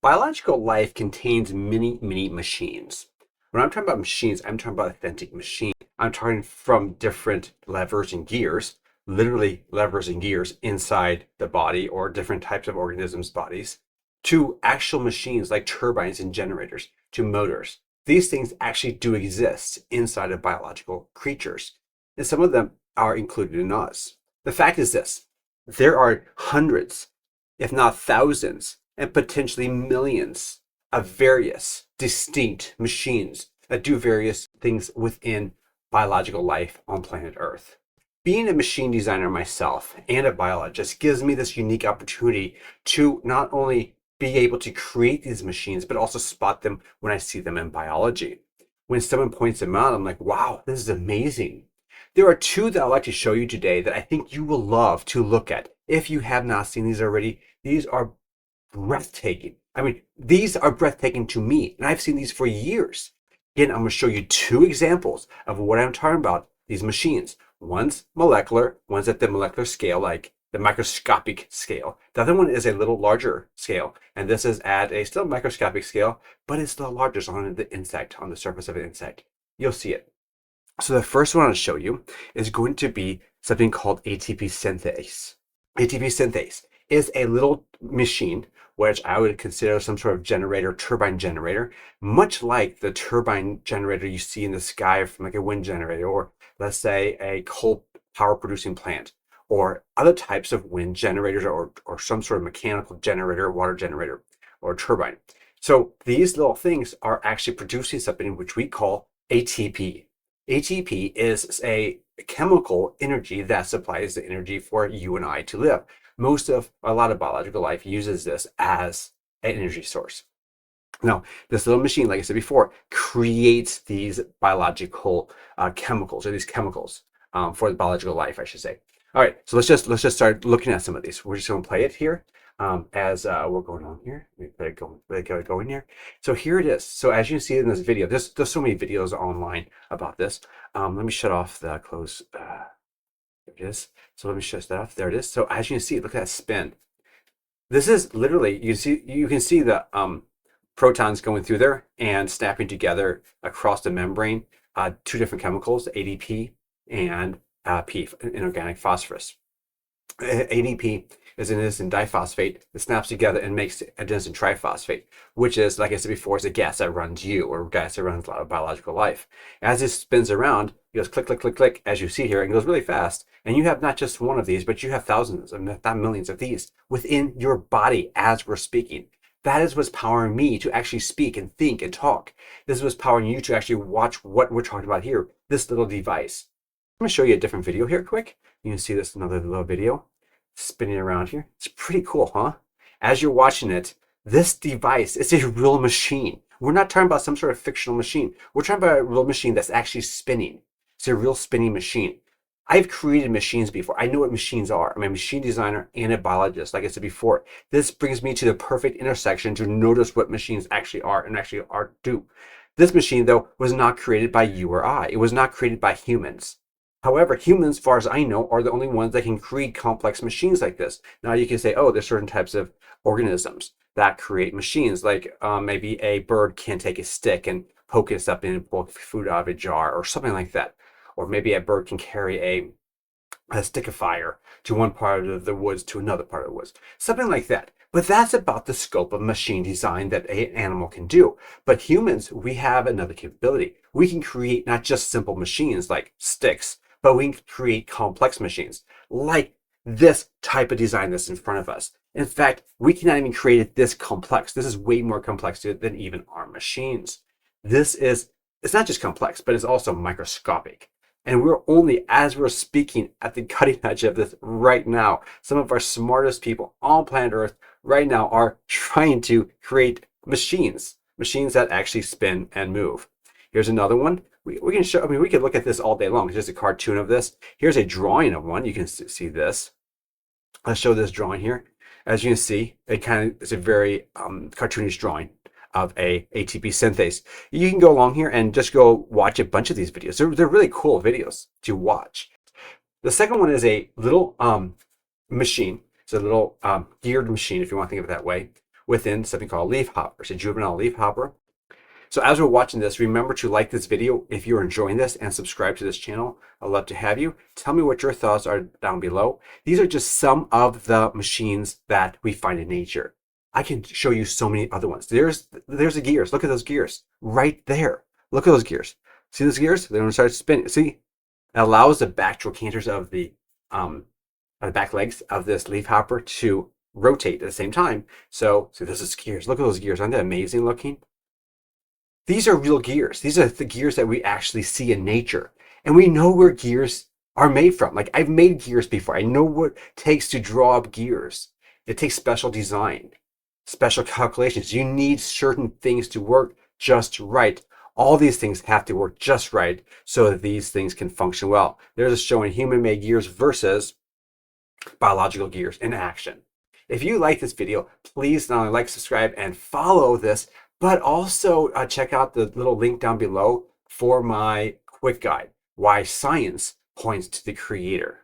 Biological life contains many machines. When I'm talking about machines, I'm talking about authentic machines. I'm talking from different levers and gears, literally levers and gears inside the body or different types of organisms' bodies, to actual machines like turbines and generators, to motors. These things actually do exist inside of biological creatures, and some of them are included in us. The fact is this: there are hundreds, if not thousands, and potentially millions of various distinct machines that do various things within biological life on planet Earth. Being a machine designer myself and a biologist gives me this unique opportunity to not only be able to create these machines, but also spot them when I see them in biology. When someone points them out, I'm like, wow, this is amazing. There are two that I'd like to show you today that I think you will love to look at. If you have not seen these already, these are breathtaking. I mean, these are breathtaking to me, and I've seen these for years. Again, I'm going to show you two examples of what I'm talking about, these machines. One's molecular, one's at the molecular scale, like the microscopic scale. The other one is a little larger scale, and this is at a still microscopic scale, but it's the largest on the insect, on the surface of an insect. You'll see it. So the first one I'll show you is going to be something called ATP synthase. ATP synthase is a little machine which I would consider some sort of generator, turbine generator, much like the turbine generator you see in the sky from like a wind generator, or let's say a coal power producing plant, or other types of wind generators, or some sort of mechanical generator, water generator, or turbine. So these little things are actually producing something which we call ATP. ATP is a chemical energy that supplies the energy for you and I to live. A lot of biological life uses this as an energy source. Now, this little machine, like I said before, creates these biological chemicals, or these chemicals for the biological life, I should say. All right, so let's just start looking at some of these. We're just going to play it here as we're going on here. Let it go in here. So here it is. So as you see in this video, there's so many videos online about this. Let me shut off the close. There it is. So let me shut that off. There it is. So as you can see, look at that spin. This is literally, you can see the protons going through there and snapping together across the membrane. Two different chemicals, ADP and P, inorganic phosphorus. ADP is an adenosine diphosphate that snaps together and makes adenosine triphosphate, which is, like I said before, is a gas that runs you, or gas that runs a lot of biological life. As this spins around, it goes click, click, click, click, as you see here, and it goes really fast. And you have not just one of these, but you have thousands, if not millions of these within your body as we're speaking. That is what's powering me to actually speak and think and talk. This is what's powering you to actually watch what we're talking about here, this little device. I'm going to show you a different video here quick. You can see this another little video spinning around here. It's pretty cool, huh? As you're watching it, this device is a real machine. We're not talking about some sort of fictional machine. We're talking about a real machine that's actually spinning. It's a real spinning machine. I've created machines before. I know what machines are. I'm a machine designer and a biologist, like I said before. This brings me to the perfect intersection to notice what machines actually are and actually do. This machine, though, was not created by you or I. It was not created by humans. However, humans, as far as I know, are the only ones that can create complex machines like this. Now you can say, oh, there's certain types of organisms that create machines, like maybe a bird can take a stick and poke it up and pull food out of a jar or something like that. Or maybe a bird can carry a stick of fire to one part of the woods to another part of the woods. Something like that. But that's about the scope of machine design that an animal can do. But humans, we have another capability. We can create not just simple machines like sticks, but we can create complex machines like this type of design that's in front of us. In fact, we cannot even create it this complex. This is way more complex than even our machines. It's not just complex, but it's also microscopic. And we're only, as we're speaking, at the cutting edge of this right now. Some of our smartest people on planet Earth right now are trying to create machines that actually spin and move. Here's another one. We can show, we could look at this all day long. It's just a cartoon of this. Here's a drawing of one. You can see this. Let's show this drawing here. As you can see, it's a very cartoonish drawing of a ATP synthase. You can go along here and just go watch a bunch of these videos. They're really cool videos to watch. The second one is a little machine. It's a little geared machine, if you want to think of it that way, within something called leaf hoppers, a juvenile leaf hopper. So as we're watching this, remember to like this video if you're enjoying this and subscribe to this channel. I'd love to have you. Tell me what your thoughts are down below. These are just some of the machines that we find in nature. I can show you so many other ones. There's the gears. Look at those gears right there. Look at those gears. See those gears? They're going to start spinning. See? It allows the back trocanters of the back legs of this leaf hopper to rotate at the same time. So this is gears. Look at those gears. Aren't they amazing looking? These are real gears. These are the gears that we actually see in nature. And we know where gears are made from. Like, I've made gears before. I know what it takes to draw up gears. It takes special design, special calculations. You need certain things to work just right. All these things have to work just right so that these things can function well. There's showing human-made gears versus biological gears in action. If you like this video, please not only like, subscribe, and follow this, but also check out the little link down below for my quick guide, Why Science Points to the Creator.